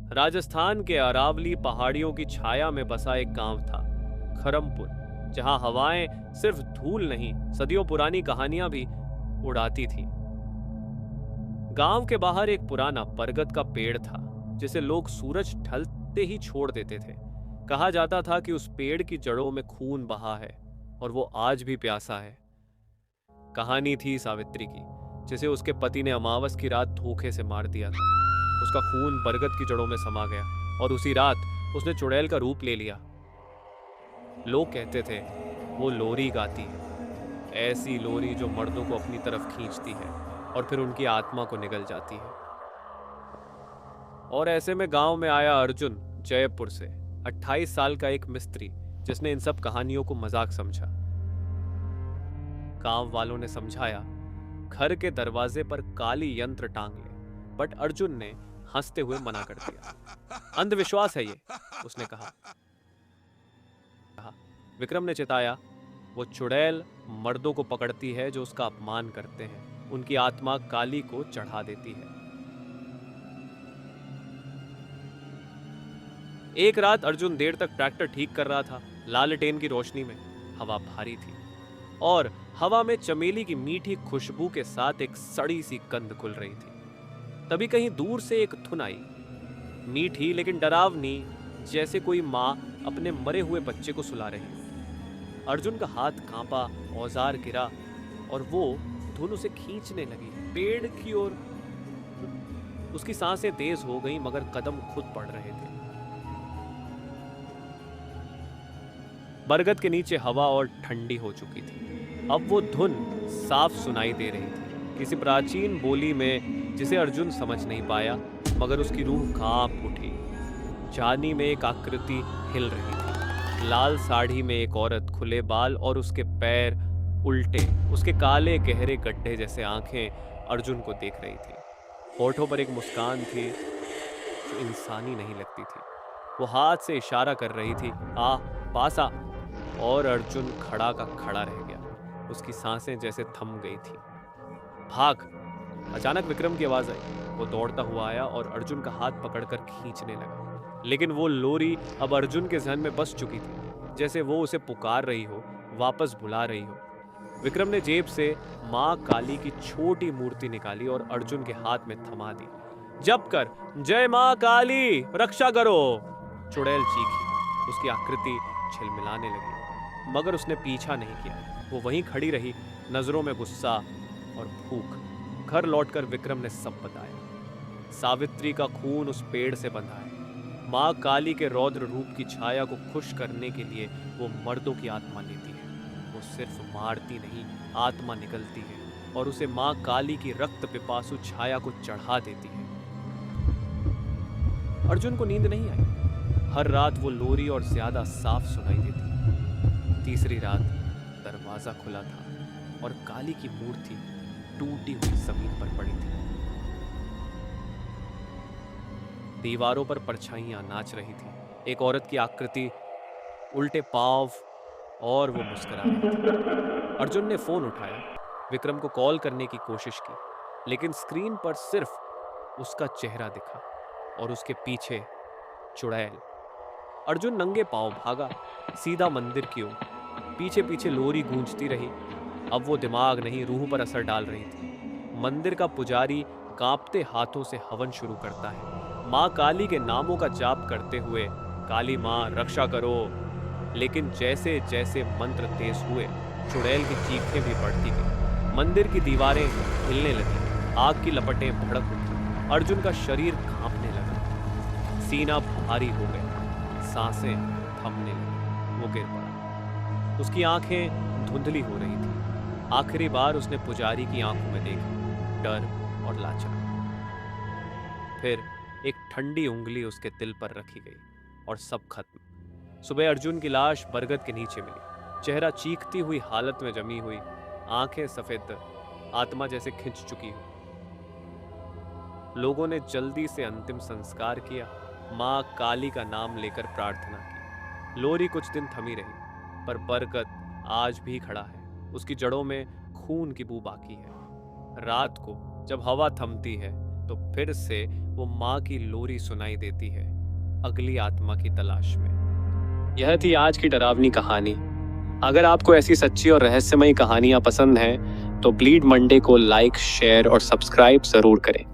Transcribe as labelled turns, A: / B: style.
A: राजस्थान के अरावली पहाड़ियों की छाया में बसा एक गांव था, खरमपुर, जहां हवाएं सिर्फ धूल नहीं, सदियों पुरानी कहानियां भी उड़ाती थीं। गांव के बाहर एक पुराना बरगद का पेड़ था, जिसे लोग सूरज ढलते ही छोड़ देते थे। कहा जाता था कि उस पेड़ की जड़ों में खून बहा है और वो आज भी प्यासा है। कहानी थी सावित्री की, जिसे उसके पति ने अमावस की रात धोखे से मार दिया था। उसका खून बरगद की जड़ों में समा गया और उसी रात उसने चुड़ैल का रूप ले लिया। लोग कहते थे वो लोरी गाती है, ऐसी लोरी जो मर्दों को अपनी तरफ खींचती है और फिर उनकी आत्मा को निगल जाती है। और ऐसे में गांव में आया अर्जुन, जयपुर से, 28 साल का एक मिस्त्री, जिसने इन सब कहानियों को मजाक समझा। गांव वालों ने समझाया, घर के दरवाजे पर काली यंत्र टांग ले, बट अर्जुन ने हंसते हुए मना कर दिया। अंधविश्वास है ये, उसने कहा। विक्रम ने चिताया, वो चुड़ैल मर्दों को पकड़ती है जो उसका अपमान करते हैं, उनकी आत्मा काली को चढ़ा देती है। एक रात अर्जुन देर तक ट्रैक्टर ठीक कर रहा था, लालटेन की रोशनी में। हवा भारी थी और हवा में चमेली की मीठी खुशबू के साथ एक सड़ी सी गंध खुल रही थी। तभी कहीं दूर से एक धुन आई, मीठी लेकिन डरावनी, जैसे कोई माँ अपने मरे हुए बच्चे को सुला रही। अर्जुन का हाथ कांपा, औजार गिरा और वो धुन उसे खींचने लगी पेड़ की ओर। उसकी सांसें तेज हो गईं, मगर कदम खुद बढ़ रहे थे। बरगद के नीचे हवा और ठंडी हो चुकी थी। अब वो धुन साफ सुनाई दे रही थी, किसी प्राचीन बोली में जिसे अर्जुन समझ नहीं पाया, मगर उसकी रूह कांप उठी। जानी में एक आकृति हिल रही थी, लाल साड़ी में एक औरत, खुले बाल और उसके पैर उल्टे, उसके काले गहरे गड्ढे जैसे आंखें अर्जुन को देख रही थी। होठों पर एक मुस्कान थी जो इंसानी नहीं लगती थी। वो हाथ से इशारा कर रही थी, आ पास आ। और अर्जुन खड़ा का खड़ा रह गया, उसकी सांसें जैसे थम गई थी। भाग! अचानक विक्रम की आवाज आई। वो दौड़ता हुआ आया और अर्जुन का हाथ पकड़कर खींचने लगा, लेकिन वो लोरी अब अर्जुन के जहन में बस चुकी थी, जैसे वो उसे पुकार रही हो, वापस बुला रही हो। विक्रम ने जेब से माँ काली की छोटी मूर्ति निकाली और अर्जुन के हाथ में थमा दी। जप कर, जय माँ काली, रक्षा करो! चुड़ैल चीखी, उसकी आकृति झिलमिलाने लगी, मगर उसने पीछा नहीं किया। वो वहीं खड़ी रही, नजरों में गुस्सा और भूख। घर लौटकर विक्रम ने सब बताया। सावित्री का खून उस पेड़ से बंधा है। माँ काली के रौद्र रूप की छाया को खुश करने के लिए वो मर्दों की आत्मा लेती है। वो सिर्फ मारती नहीं, आत्मा निकलती है और उसे माँ काली की रक्त पिपासु छाया को चढ़ा देती है। अर्जुन को नींद नहीं आई। हर रात वो लोरी और ज्यादा साफ सुनाई देती। तीसरी रात दरवाजा खुला था और काली की मूर्ति टूटी हुई जमीन पर पड़ी थी। दीवारों पर परछाइयां नाच रही थी, एक औरत की आकृति, उल्टे पांव, और वो मुस्कुरा रही थी। अर्जुन ने फोन उठाया, विक्रम को कॉल करने की कोशिश की, लेकिन स्क्रीन पर सिर्फ उसका चेहरा दिखा और उसके पीछे चुड़ैल। अर्जुन नंगे पांव भागा, सीधा मंदिर की ओर। पीछे पीछे लोरी गूंजती रही। अब वो दिमाग नहीं, रूह पर असर डाल रही थी। मंदिर का पुजारी कांपते हाथों से हवन शुरू करता है, माँ काली के नामों का जाप करते हुए, काली माँ रक्षा करो। लेकिन जैसे जैसे मंत्र तेज हुए, चुड़ैल की चीखें भी बढ़ती गई। मंदिर की दीवारें हिलने लगी, आग की लपटें भड़क उठी। अर्जुन का शरीर कांपने लगा, सीना भारी हो गया, सांसें थमने लगी। वो गिर पड़ा। उसकी आंखें धुंधली हो रही थी। आखिरी बार उसने पुजारी की आंखों में देखा, डर और लाचार। फिर एक ठंडी उंगली उसके दिल पर रखी गई और सब खत्म। सुबह अर्जुन की लाश बरगद के नीचे मिली, चेहरा चीखती हुई हालत में जमी हुई, आंखें सफेद, आत्मा जैसे खिंच चुकी हो। लोगों ने जल्दी से अंतिम संस्कार किया, माँ काली का नाम लेकर प्रार्थना की। लोरी कुछ दिन थमी रही, पर बरगद आज भी खड़ा है, उसकी जड़ों में खून की बू बाकी है। रात को जब हवा थमती है, तो फिर से वो माँ की लोरी सुनाई देती है, अगली आत्मा की तलाश में। यह थी आज की डरावनी कहानी। अगर आपको ऐसी सच्ची और रहस्यमयी कहानियां पसंद हैं तो ब्लीड मंडे को लाइक, शेयर और सब्सक्राइब जरूर करें।